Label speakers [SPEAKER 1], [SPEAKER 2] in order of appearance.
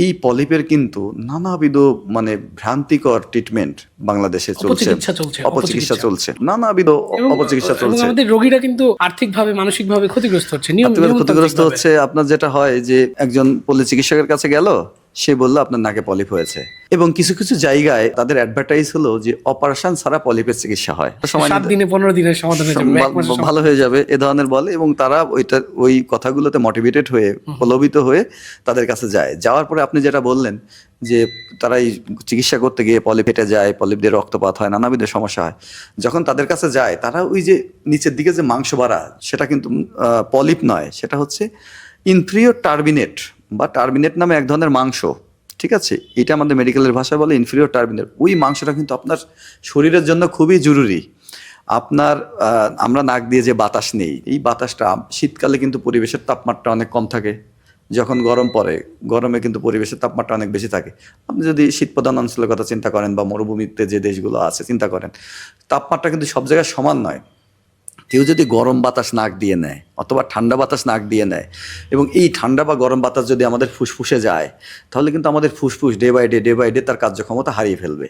[SPEAKER 1] এই পলিপের কিন্তু নানাবিধ মানে ভ্রান্তিকর ট্রিটমেন্ট বাংলাদেশে চলছে, অপচিকিৎসা চলছে, নানাবিধ অপচিকিৎসা
[SPEAKER 2] এবং
[SPEAKER 1] চলছে।
[SPEAKER 2] আমাদের রোগীরা কিন্তু আর্থিকভাবে মানসিকভাবে ক্ষতিগ্রস্ত হচ্ছে,
[SPEAKER 1] আর্থিকভাবে ক্ষতিগ্রস্ত হচ্ছে। আপনার যেটা হয় যে একজন পল্লী চিকিৎসকের কাছে গেল, সে বললো আপনার নাকে পলিপ হয়েছে, এবং কিছু কিছু জায়গায় তাদের অ্যাডভার্টাইজ হলো যে অপারেশন ছাড়া পলিপের চিকিৎসা হয়,
[SPEAKER 2] 7 দিনে 15 দিনের সমাধান হয়ে যাবে, এক মাসে
[SPEAKER 1] ভালো হয়ে যাবে এ ধরনের বলে, এবং তারা ওই কথাগুলোতে মোটিভেটেড হয়ে, প্রলোভিত হয়ে তাদের কাছে যায়। যাওয়ার পরে আপনি যেটা বললেন যে তারা এই চিকিৎসা করতে গিয়ে পলিপ ফেটে যায়, পলিপ দিয়ে রক্তপাত হয়, নানাবিধ সমস্যা হয়। যখন তাদের কাছে যায়, তারা ওই যে নিচের দিকে যে মাংস বাড়া, সেটা কিন্তু পলিপ নয়, সেটা হচ্ছে ইনফিরিয়র টার্বিনেট বা টার্বিনেট নামে এক ধরনের মাংস। ঠিক আছে, এটা আমাদের মেডিকেলের ভাষায় বলে ইনফিরিয়র টার্বিনেট। ওই মাংসটা কিন্তু আপনার শরীরের জন্য খুবই জরুরি। আপনার আমরা নাক দিয়ে যে বাতাস নেই, এই বাতাসটা শীতকালে কিন্তু পরিবেশের তাপমাত্রা অনেক কম থাকে, যখন গরম পড়ে গরমে কিন্তু পরিবেশের তাপমাত্রা অনেক বেশি থাকে। আপনি যদি শীতপ্রধান অঞ্চলের কথা চিন্তা করেন বা মরুভূমিতে যে দেশগুলো আছে চিন্তা করেন, তাপমাত্রা কিন্তু সব জায়গায় সমান নয়। কেউ যদি গরম বাতাস নাক দিয়ে নেয় অথবা ঠান্ডা বাতাস নাক দিয়ে নেয়, এবং এই ঠান্ডা বা গরম বাতাস যদি আমাদের ফুসফুসে যায়, তাহলে কিন্তু আমাদের ফুসফুস ডে বাই ডে তার কার্যক্ষমতা হারিয়ে ফেলবে।